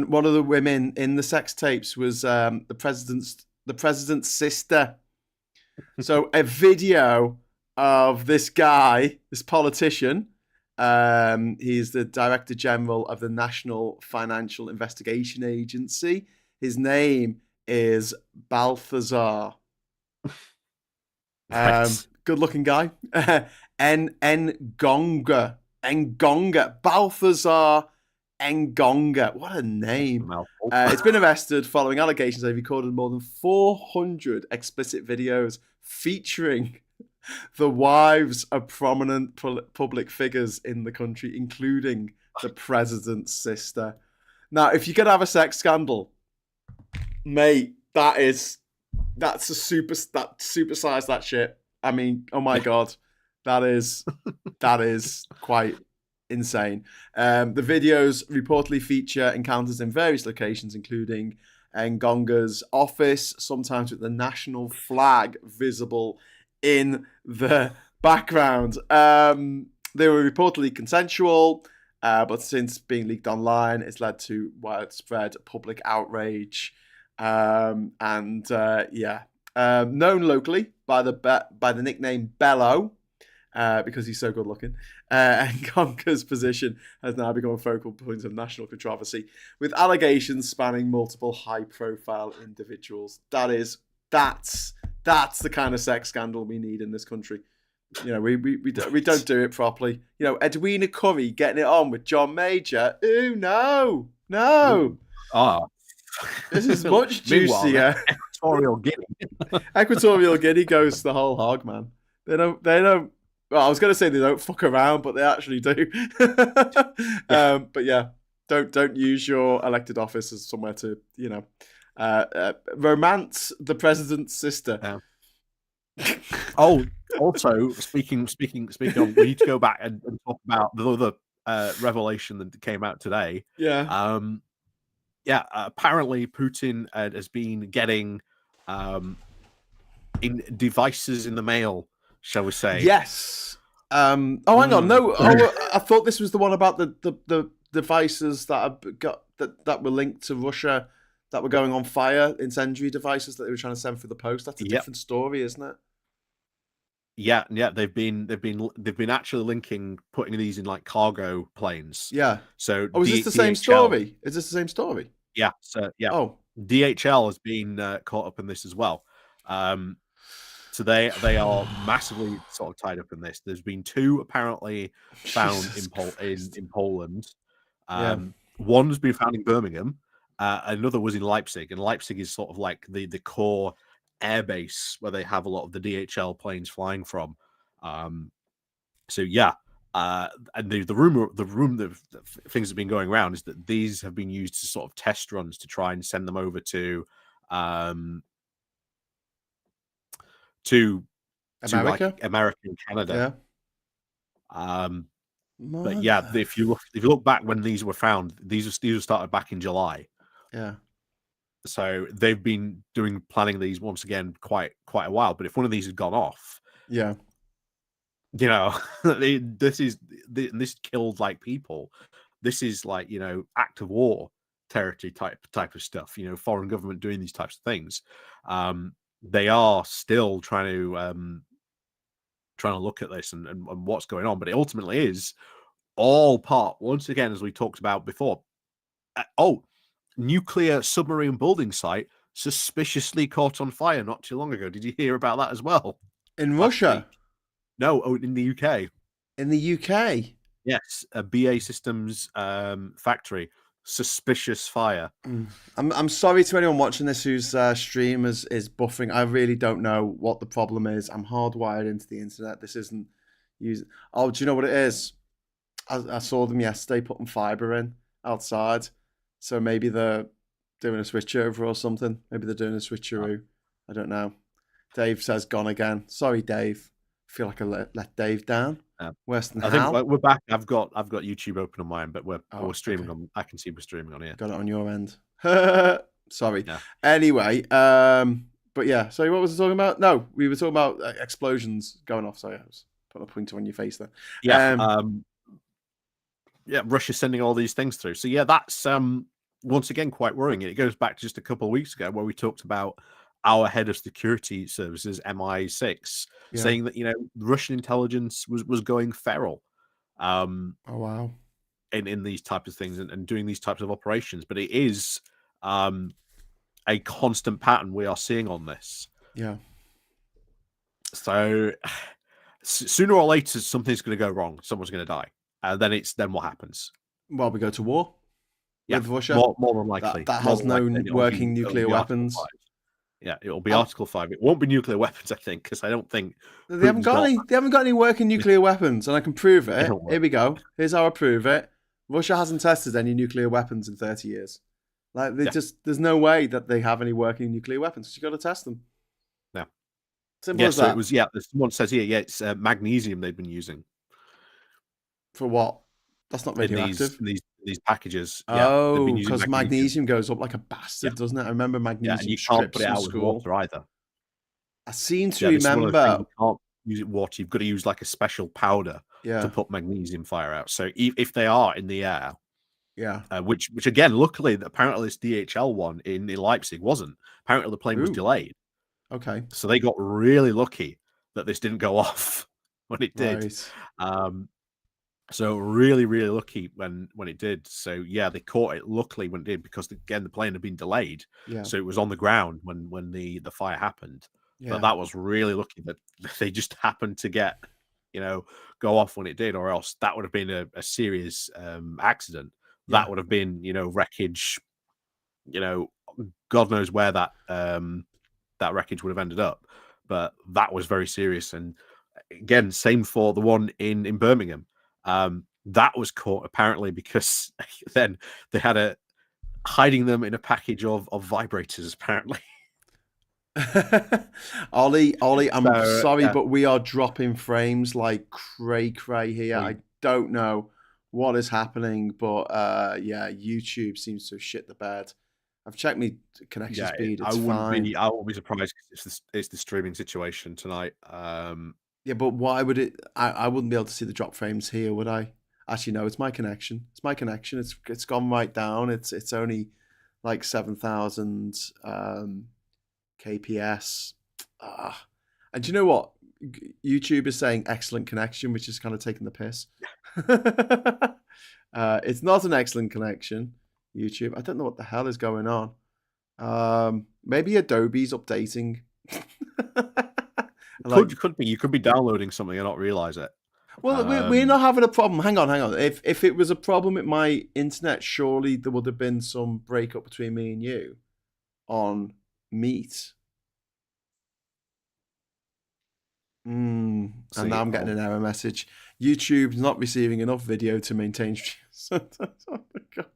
one of the women in the sex tapes was the president's sister. So a video of this guy, this politician. He's the Director General of the National Financial Investigation Agency. His name is Balthazar. Right. Good looking guy. Ngonga. Balthazar Ngonga. What a name. It's been arrested following allegations they've recorded more than 400 explicit videos featuring the wives of prominent public figures in the country, including the president's sister. Now, if you're going to have a sex scandal, mate, that's supersize that shit. I mean, oh my God, that is quite insane. The videos reportedly feature encounters in various locations, including Ngonga's office, sometimes with the national flag visible in the background. They were reportedly consensual, but since being leaked online, it's led to widespread public outrage. Known locally by the nickname Bello, because he's so good looking. And Conker's position has now become a focal point of national controversy, with allegations spanning multiple high-profile individuals. That's the kind of sex scandal we need in this country. You know, we don't do it properly. You know, Edwina Curry getting it on with John Major. Ooh, no. Ah. This is much juicier. Equatorial Guinea. Equatorial Guinea goes the whole hog, man. They don't. Well, I was going to say they don't fuck around, but they actually do. But yeah, don't use your elected office as somewhere to, you know, romance the president's sister. Yeah. Also speaking of, we need to go back and talk about the other revelation that came out today. Yeah. Apparently Putin has been getting in devices in the mail, shall we say? Yes. Hang on. No. I thought this was the one about the devices that were linked to Russia that were going on fire, incendiary devices that they were trying to send through the post. That's a different story, isn't it? Yeah. They've been actually linking putting these in like cargo planes. Yeah. So is this the same story? Is this the same story? Yeah. So yeah. Oh, DHL has been caught up in this as well. So they are massively sort of tied up in this. There's been 2 apparently found in Poland. One's been found in Birmingham. Another was in Leipzig, and Leipzig is sort of like the core airbase where they have a lot of the DHL planes flying from. And the things that have been going around is that these have been used to sort of test runs to try and send them over to America, like America and Canada. Yeah. But yeah, if you look back when these were found, these were started back in July. Yeah. So they've been planning these once again quite a while. But if one of these had gone off, yeah, you know, this killed like people. This is like, you know, act of war territory type of stuff. You know, foreign government doing these types of things. They are still trying to look at this and what's going on, but it ultimately is all part, once again, as we talked about before. Nuclear submarine building site suspiciously caught on fire not too long ago. Did you hear about that as well? In Russia? No, in the UK. In the UK? Yes, a BA Systems factory. Suspicious fire. I'm sorry to anyone watching this whose stream is buffering. I really don't know what the problem is. I'm hardwired into the internet. This isn't using. Oh, do you know what it is? I saw them yesterday putting fiber in outside. So maybe they're doing a switchover or something. Maybe they're doing a switcheroo. I don't know. Dave says gone again. Sorry, Dave. I feel like I let Dave down. Worse than hell. I think we're back. I've got YouTube open on mine, but we're streaming on. I can see we're streaming on here. Got it on your end. Sorry. Yeah. Anyway, but yeah. Sorry, what was I talking about? No, we were talking about explosions going off. Sorry, I was putting a pointer on your face there. Yeah. Russia's sending all these things through. So yeah, that's once again quite worrying. It goes back to just a couple of weeks ago where we talked about our head of security services, MI6, saying that, you know, Russian intelligence was going feral. Oh wow! In these types of things and doing these types of operations, but it is a constant pattern we are seeing on this. Yeah. So sooner or later, something's going to go wrong. Someone's going to die. And then what happens? Well, we go to war with Russia. More than likely. That has no working nuclear weapons. Yeah, it'll be Article 5. It won't be nuclear weapons, I think, because I don't think they haven't got any working nuclear weapons, and I can prove it. Here we go. Here's how I prove it. Russia hasn't tested any nuclear weapons in 30 years. Like there's no way that they have any working nuclear weapons. You got to test them. Yeah. Simple as that. So it was someone says here, it's magnesium they've been using. For what? That's not radioactive. In these packages. Oh, because magnesium goes up like a bastard, doesn't it? I remember magnesium. And you can't put it out with water either. I seem to remember. You can't use it water. You've got to use like a special powder to put magnesium fire out. So if they are in the air, which again, luckily, apparently this DHL one in Leipzig wasn't. Apparently the plane was delayed. Okay. So they got really lucky that this didn't go off when it did. Right. So really, really lucky when it did. So yeah, they caught it luckily when it did, because again the plane had been delayed. Yeah. So it was on the ground when the fire happened. Yeah. But that was really lucky that they just happened to go off when it did, or else that would have been a serious accident. Yeah. That would have been, wreckage. God knows where that wreckage would have ended up. But that was very serious. And again, same for the one in Birmingham. That was caught apparently because then they had hiding them in a package of vibrators, apparently. Ollie, I'm sorry, but we are dropping frames like cray here. I don't know what is happening, but YouTube seems to shit the bed. I've checked my connection speed. It's fine. I won't be surprised because it's the streaming situation tonight. Yeah, but why would it? I wouldn't be able to see the drop frames here, would I? Actually, no. It's my connection. It's gone right down. It's only like 7,000 kps. And do you know what? YouTube is saying excellent connection, which is kind of taking the piss. It's not an excellent connection, YouTube. I don't know what the hell is going on. Maybe Adobe's updating. Could be. You could be downloading something and not realize it. Well, we're not having a problem. Hang on. If it was a problem with my internet, surely there would have been some breakup between me and you on Meet. And now I'm getting an error message. YouTube's not receiving enough video to maintain views. Oh my God.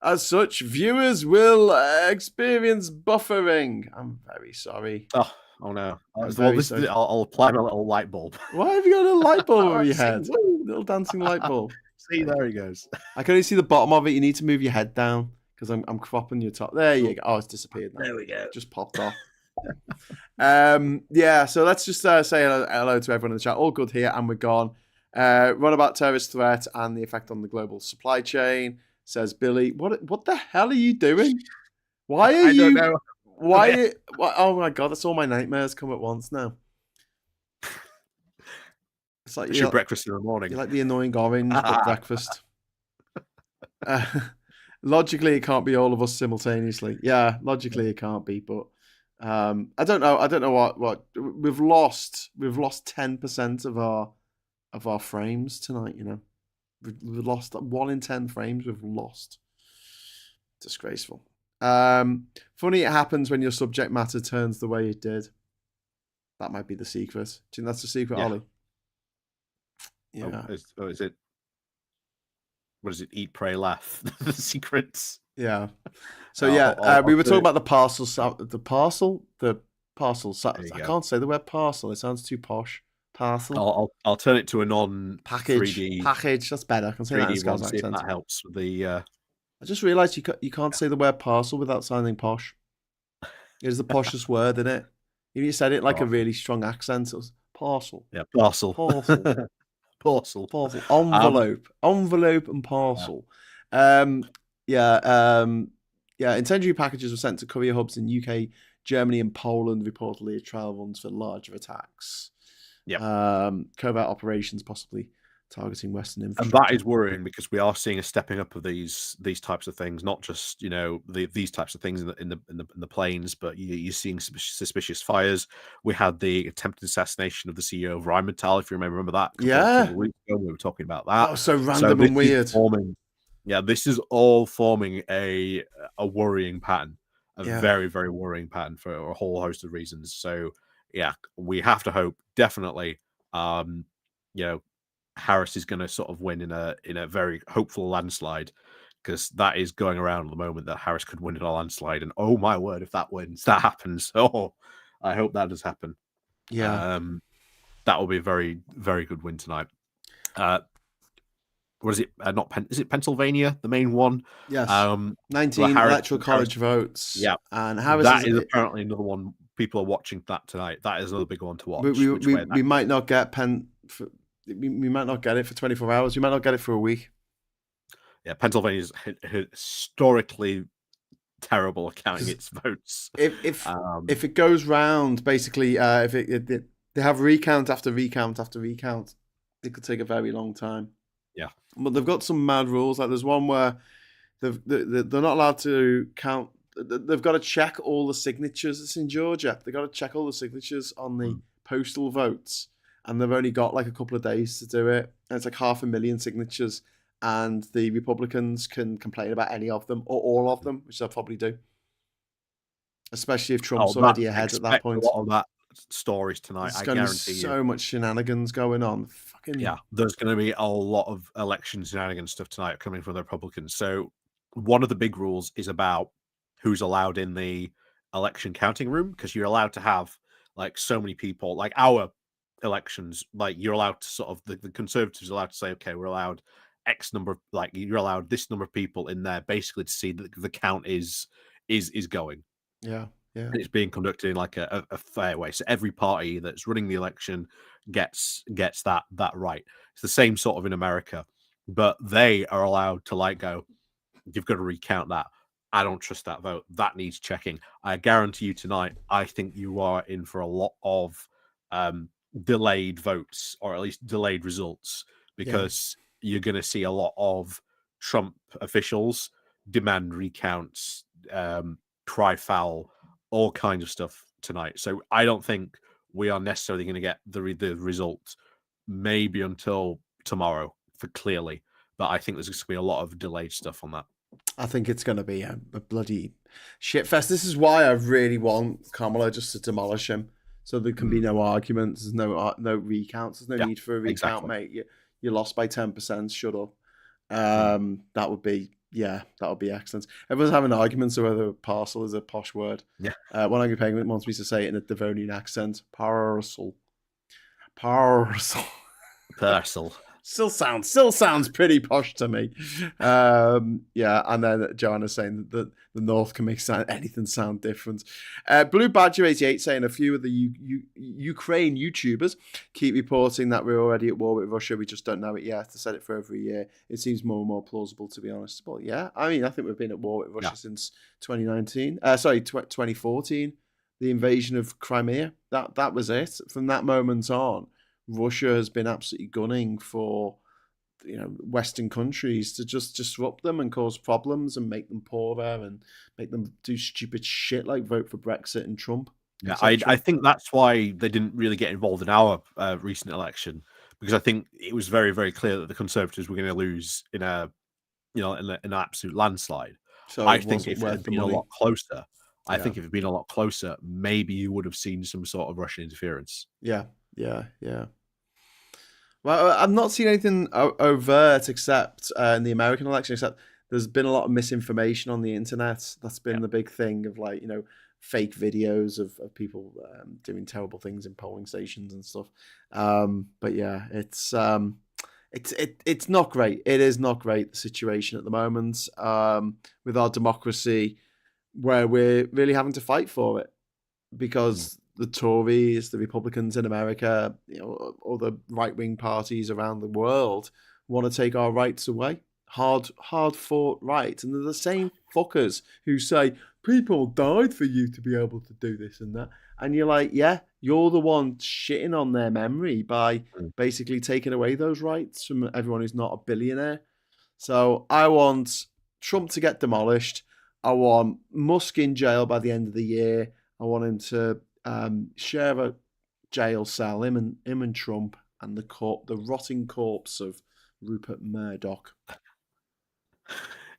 As such, viewers will experience buffering. I'm very sorry. Oh no. I'll apply my little light bulb. Why have you got a light bulb over your head? Little dancing light bulb. See, there he goes. I can only see the bottom of it. You need to move your head down because I'm cropping your top. There you go. Oh, it's disappeared now. There we go. Just popped off. So let's just say hello to everyone in the chat. All good here, and we're gone. Run about terrorist threat and the effect on the global supply chain, says Billy. What the hell are you doing? Why are you? Don't know. Why? Oh my God, that's all my nightmares come at once now. It's like your breakfast in the morning. You're like the annoying orange at breakfast. Logically, it can't be all of us simultaneously. Yeah, logically it can't be, but I don't know. I don't know what we've lost. We've lost 10% of our frames tonight. We've lost 1 in 10 frames. We've lost. Disgraceful. Funny it happens when your subject matter turns the way it did. That might be the secret. Do you think that's the secret, Ollie? Yeah. Is it? What is it? Eat, pray, laugh. The secrets. Yeah. So we were talking about the parcel. The parcel. I can't say the word parcel. It sounds too posh. Parcel. I'll turn it to a non-package. 3D package. That's better. I can say 3D that in Scouse accent. That helps with the. I just realised you can't say the word parcel without sounding posh. It is the poshest word, isn't it? If you said it like a really strong accent, it was parcel. Yeah, parcel. Parcel. Parcel. Envelope. Envelope and parcel. Incendiary packages were sent to courier hubs in UK, Germany, and Poland, reportedly as trial runs for larger attacks. Yeah. Covert operations possibly targeting Western And infrastructure. that is worrying because we are seeing a stepping up of these types of things, not just these types of things in the plains, but you're seeing suspicious fires. We had the attempted assassination of the CEO of Rheinmetall, if you remember that, a couple of weeks ago. We were talking about that. That was so So random this and is weird. this is all forming a worrying pattern, a Yeah. very, very worrying pattern for a whole host of reasons. So yeah, we have to hope definitely, Harris is going to sort of win in a very hopeful landslide, because that is going around at the moment that Harris could win in a landslide. And oh my word, if that wins, that happens. Oh, I hope that does happen. Yeah. That will be a very, very good win tonight. What is it? Is it Pennsylvania, the main one? Yes. 19 electoral college votes. Yeah. And Harris that is apparently another one. People are watching that tonight. That is another big one to watch. We might not get we might not get it for 24 hours. We might not get it for a week. Yeah, Pennsylvania's historically terrible at counting its votes. If it goes round, basically, if they have recount after recount after recount, it could take a very long time. Yeah, but they've got some mad rules. Like there's one where they're not allowed to count. They've got to check all the signatures. It's in Georgia. They've got to check all the signatures on the postal votes, and they've only got like a couple of days to do it. And it's like 500,000 signatures, and the Republicans can complain about any of them or all of them, which they'll probably do. Especially if Trump's already ahead at that point. A lot of that stories tonight. I guarantee you. So much shenanigans going on. Yeah, there's going to be a lot of election shenanigans stuff tonight coming from the Republicans. So one of the big rules is about who's allowed in the election counting room, because you're allowed to have like so many people, like our elections, like you're allowed to sort of the Conservatives are allowed to say, okay, we're allowed X number, like you're allowed this number of people in there, basically to see that the count is going. Yeah. And it's being conducted in like a fair way. So every party that's running the election gets that right. It's the same sort of in America, but they are allowed to like go, you've got to recount that. I don't trust that vote. That needs checking. I guarantee you tonight, I think you are in for a lot of delayed votes, or at least delayed results, because you're going to see a lot of Trump officials demand recounts, cry foul, all kinds of stuff tonight. So I don't think we are necessarily going to get the result maybe until tomorrow clearly, but I think there's going to be a lot of delayed stuff on that. I think it's going to be a bloody shitfest. This is why I really want Kamala just to demolish him, so there can be no arguments. There's no recounts. There's no need for a recount, mate. You lost by 10%. Shut up. That would be excellent. Everyone's having arguments over whether parcel is a posh word. Yeah. One angry penguin wants me to say it in a Devonian accent. Parcel. Still sounds pretty posh to me. And then Joanna's saying that the North can make anything sound different. Blue Badger 88 saying a few of the Ukraine YouTubers keep reporting that we're already at war with Russia. We just don't know it yet. I said it for over a year. It seems more and more plausible, to be honest. But yeah, I mean, I think we've been at war with Russia since 2019. 2014, the invasion of Crimea. That was it. From that moment on, Russia has been absolutely gunning for, Western countries to just disrupt them and cause problems and make them poorer and make them do stupid shit like vote for Brexit and Trump. Yeah, I think that's why they didn't really get involved in our recent election, because I think it was very, very clear that the Conservatives were going to lose in an absolute landslide. So I think if it had been a lot closer, if it had been a lot closer, maybe you would have seen some sort of Russian interference. Yeah. Well, I've not seen anything overt except in the American election, except there's been a lot of misinformation on the internet. That's been the big thing of fake videos of people doing terrible things in polling stations and stuff. But yeah, it's not great. It is not great, the situation at the moment with our democracy, where we're really having to fight for it because the Tories, the Republicans in America, all the right-wing parties around the world want to take our rights away. Hard-fought rights. And they're the same fuckers who say, people died for you to be able to do this and that. And you're like, yeah, you're the one shitting on their memory by basically taking away those rights from everyone who's not a billionaire. So I want Trump to get demolished. I want Musk in jail by the end of the year. I want him to share a jail cell, him and Trump, and the rotting corpse of Rupert Murdoch.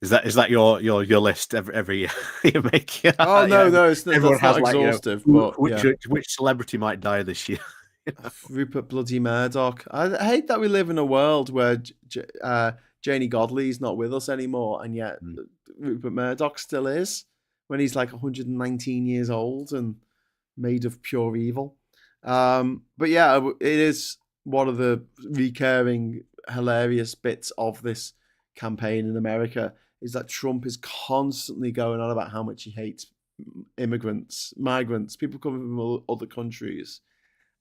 Is that your list every year you make? Oh no, it's everyone has not exhaustive. But which celebrity might die this year? Rupert bloody Murdoch. I hate that we live in a world where Janie Godley's not with us anymore, and yet Rupert Murdoch still is, when he's like 119 years old and made of pure evil. But yeah, it is one of the recurring hilarious bits of this campaign in America is that Trump is constantly going on about how much he hates migrants, people coming from other countries.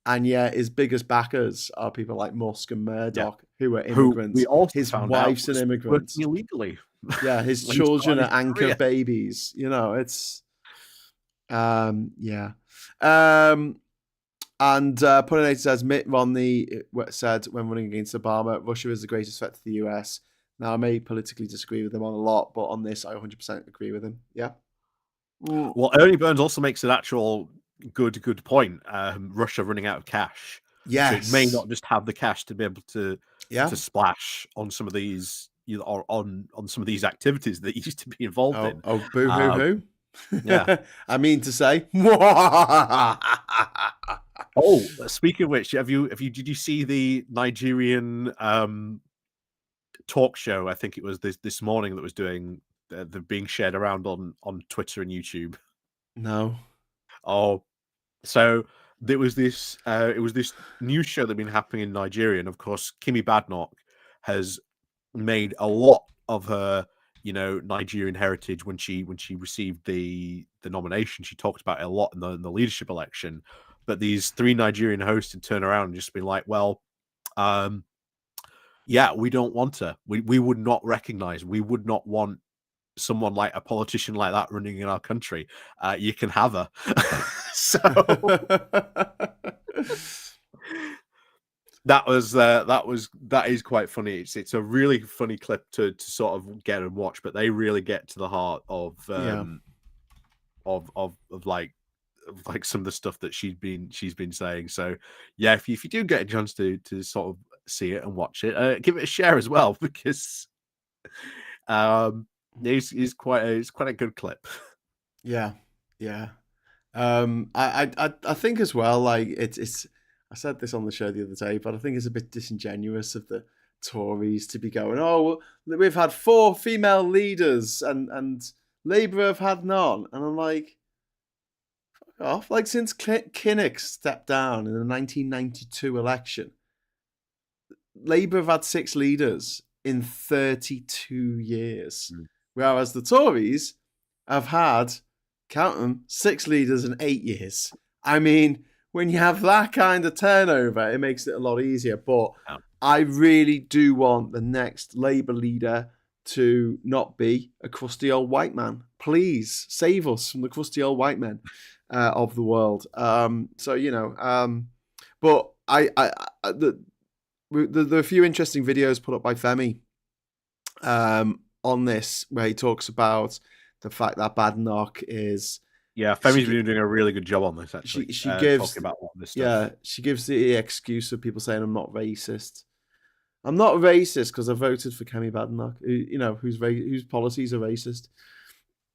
And yeah, his biggest backers are people like Musk and Murdoch, who are immigrants. His wife's an immigrant. Illegally. Yeah, his children are anchor babies. You know, it's yeah. And Pulinator says Mitt Romney said when running against Obama, Russia is the greatest threat to the US. Now, I may politically disagree with him on a lot, but on this, I 100% agree with him. Yeah. Well, Ernie Burns also makes an actual good point. Russia running out of cash. Yes. So it may not just have the cash to be able to splash on some of these, or on some of these activities that used to be involved in. Oh, boo hoo hoo. Yeah. I mean to say. Oh, speaking of which, did you see the Nigerian talk show? I think it was this morning that was doing they're being shared around on Twitter and YouTube. No. Oh, so there was this news show that had been happening in Nigeria, and of course Kimi Badnoch has made a lot of her Nigerian heritage when she received the nomination. She talked about it a lot in the leadership election. But these three Nigerian hosts had turned around and just been like, well, yeah, we don't want her. We would not recognize. We would not want someone like a politician like that running in our country. You can have her. So that is quite funny. It's a really funny clip to sort of get and watch, but they really get to the heart of like some of the stuff that she's been saying. So yeah, if you do get a chance to sort of see it and watch it, give it a share as well, because it's quite a good clip. Yeah. I think as well, like it's I said this on the show the other day, but I think it's a bit disingenuous of the Tories to be going, oh, we've had 4 female leaders and Labour have had none. And I'm like, fuck off. Like, since Kinnock stepped down in the 1992 election, Labour have had 6 leaders in 32 years. Whereas the Tories have had, count them, 6 leaders in 8 years. I mean, when you have that kind of turnover, it makes it a lot easier. But I really do want the next Labour leader to not be a crusty old white man. Please save us from the crusty old white men of the world. But there are a few interesting videos put up by Femi on this, where he talks about the fact that Badnoch is... Yeah, Femi's been doing a really good job on this, actually. She gives talking about all this stuff. Yeah, she gives the excuse of people saying I'm not racist. I'm not racist because I voted for Kemi Badnoch, whose policies are racist.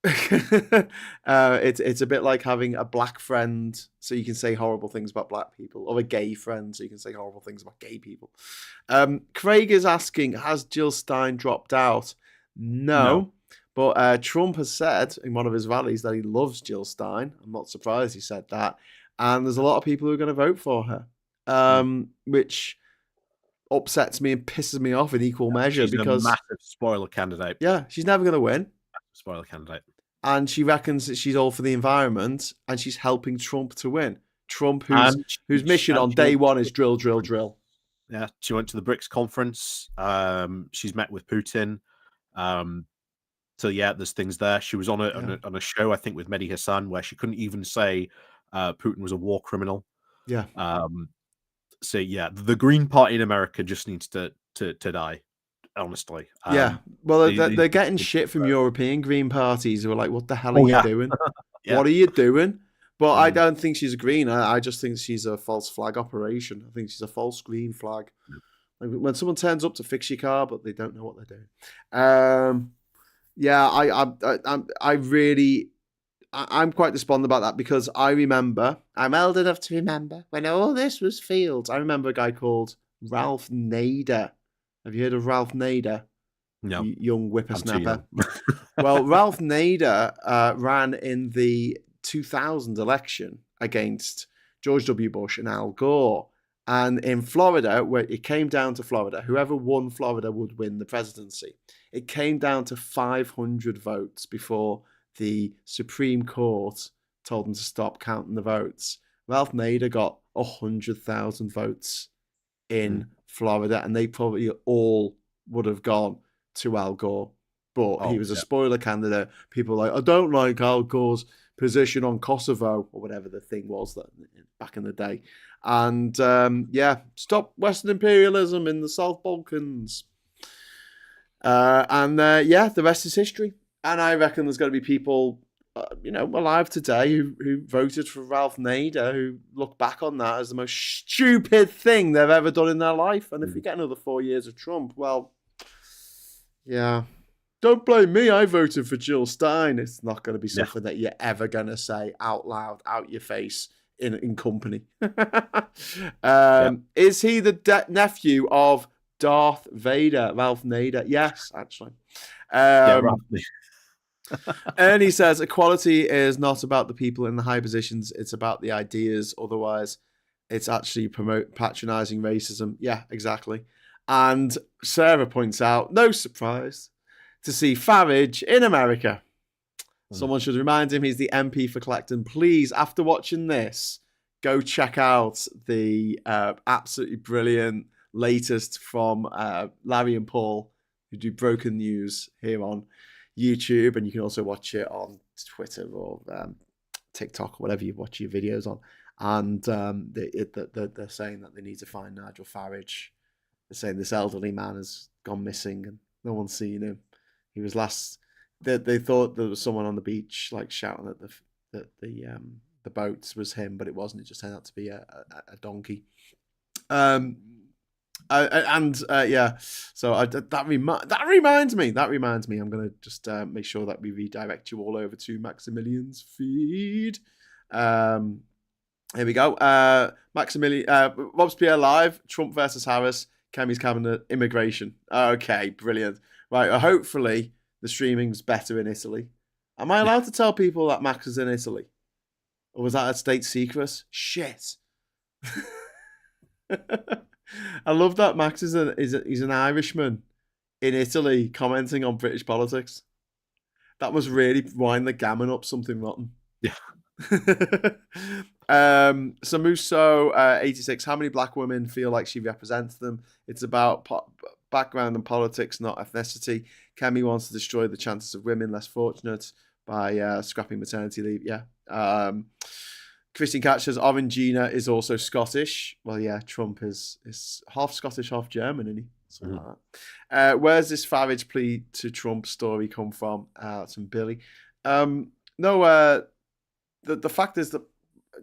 It's a bit like having a black friend so you can say horrible things about black people, or a gay friend so you can say horrible things about gay people. Craig is asking, has Jill Stein dropped out? No. But Trump has said in one of his rallies that he loves Jill Stein. I'm not surprised he said that. And there's a lot of people who are going to vote for her, which upsets me and pisses me off in equal measure. She's because a massive spoiler candidate. Yeah, she's never going to win. Spoiler candidate. And she reckons that she's all for the environment, and she's helping Trump to win. Trump, whose mission on day one is drill, drill, drill. Yeah, she went to the BRICS conference. She's met with Putin. So yeah, there's things there. She was on a show, I think, with Mehdi Hassan, where she couldn't even say Putin was a war criminal. Yeah. So yeah, the Green Party in America just needs to die. Honestly. Yeah. Well, they're getting these shit from European Green parties who are like, "What the hell are Oh, you yeah. doing? Yeah. What are you doing?" But I Mm. don't think she's a green. I just think she's a false flag operation. I think she's a false green flag. Like when someone turns up to fix your car, but they don't know what they're doing. Yeah, I'm quite despondent about that because I remember, I'm old enough to remember when all this was fields. I remember a guy called Ralph Nader. Have you heard of Ralph Nader? No. Young whippersnapper. Well, Ralph Nader ran in the 2000 election against George W. Bush and Al Gore. And in Florida, where it came down to Florida, whoever won Florida would win the presidency. It came down to 500 votes before the Supreme Court told them to stop counting the votes. Ralph Nader got 100,000 votes in Florida, and they probably all would have gone to Al Gore. But he was a spoiler candidate. People were like, I don't like Al Gore's position on Kosovo, or whatever the thing was that back in the day. And stop Western imperialism in the South Balkans. The rest is history. And I reckon there's going to be people, alive today who voted for Ralph Nader, who look back on that as the most stupid thing they've ever done in their life. And if we get another 4 years of Trump, well, yeah. Don't blame me. I voted for Jill Stein. It's not going to be something that you're ever going to say out loud, out your face in company. Is he the nephew of Darth Vader, Ralph Nader? Yes, actually. Ernie says equality is not about the people in the high positions. It's about the ideas. Otherwise, it's actually patronizing racism. Yeah, exactly. And Sarah points out, no surprise to see Farage in America. Someone should remind him he's the MP for Clacton. Please, after watching this, go check out the absolutely brilliant latest from Larry and Paul, who do Broken News here on YouTube. And you can also watch it on Twitter or TikTok, or whatever you watch your videos on. And they're saying that they need to find Nigel Farage. They're saying this elderly man has gone missing and no one's seen him. He was last. They thought there was someone on the beach like shouting at the boats was him, but it wasn't. It just turned out to be a donkey. So that reminds me. I'm gonna just make sure that we redirect you all over to Maximilian's feed. Here we go. Maximilian, Robespierre live. Trump versus Harris. Kemi's cabinet. Immigration. Okay, brilliant. Right, hopefully the streaming's better in Italy. Am I allowed to tell people that Max is in Italy? Or was that a state secret? Shit. I love that Max he's an Irishman in Italy commenting on British politics. That must really wind the gammon up something rotten. Yeah. Samuso 86. How many black women feel like she represents them? It's about background and politics, not ethnicity. Kemi wants to destroy the chances of women less fortunate by scrapping maternity leave. Yeah. Christine Catch says Orangina is also Scottish. Well, yeah, Trump is half Scottish, half German, isn't he? Something like that. Where's this Farage plea to Trump story come from? It's from Billy. The fact is that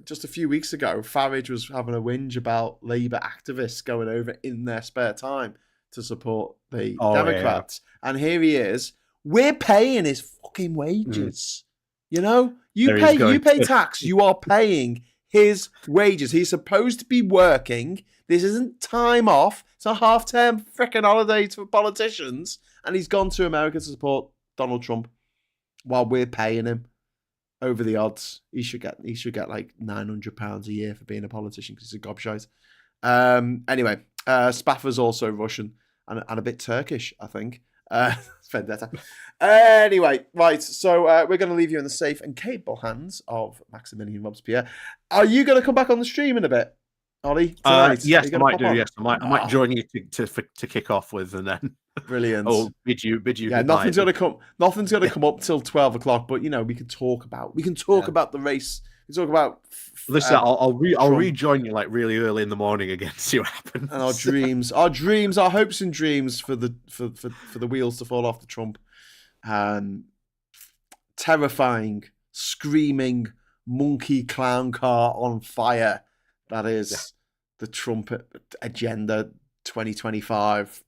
just a few weeks ago, Farage was having a whinge about Labour activists going over in their spare time to support the Democrats. Yeah. And here he is. We're paying his fucking wages. You know? You pay tax. You are paying his wages. He's supposed to be working. This isn't time off. It's a half-term freaking holiday for politicians. And he's gone to America to support Donald Trump while we're paying him. Over the odds, he should get like £900 a year for being a politician because he's a gobshite. Anyway, Spaffer's also Russian and a bit Turkish, I think. Vendetta. Anyway, right. So we're going to leave you in the safe and capable hands of Maximilian Robespierre. Are you going to come back on the stream in a bit, Ollie? Yes, I might do. Yes, I might join you to kick off with, and then brilliant. Oh, bid you. Yeah, nothing's going to come up till 12 o'clock. But we can talk about the race We talk about Listen, I'll Trump rejoin you like really early in the morning again to see what happens. and our dreams, our hopes and dreams for the wheels to fall off the Trump. Terrifying, screaming monkey clown car on fire. That is the Trump agenda 2025.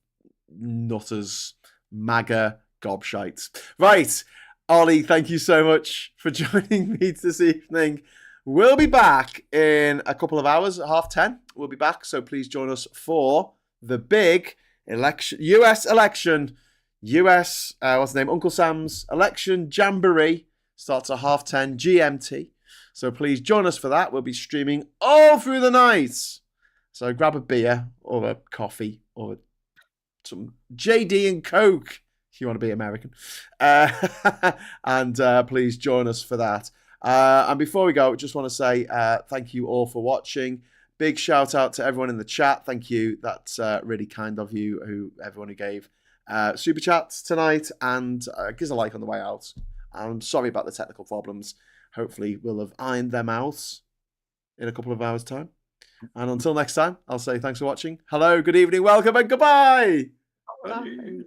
Nutters, MAGA, gobshites. Right, Ollie, thank you so much for joining me this evening. We'll be back in a couple of hours at 10:30. We'll be back, so please join us for the big election, US election. US, what's the name? Uncle Sam's election jamboree starts at 10:30 GMT. So please join us for that. We'll be streaming all through the night. So grab a beer or a coffee or some JD and Coke if you want to be American. And please join us for that. And before we go, I just want to say thank you all for watching. Big shout out to everyone in the chat. Thank you. That's really kind of you, everyone who gave super chats tonight, and give us a like on the way out. I'm sorry about the technical problems. Hopefully we'll have ironed them out in a couple of hours' time. And until next time, I'll say thanks for watching. Hello, good evening, welcome, and goodbye. Bye.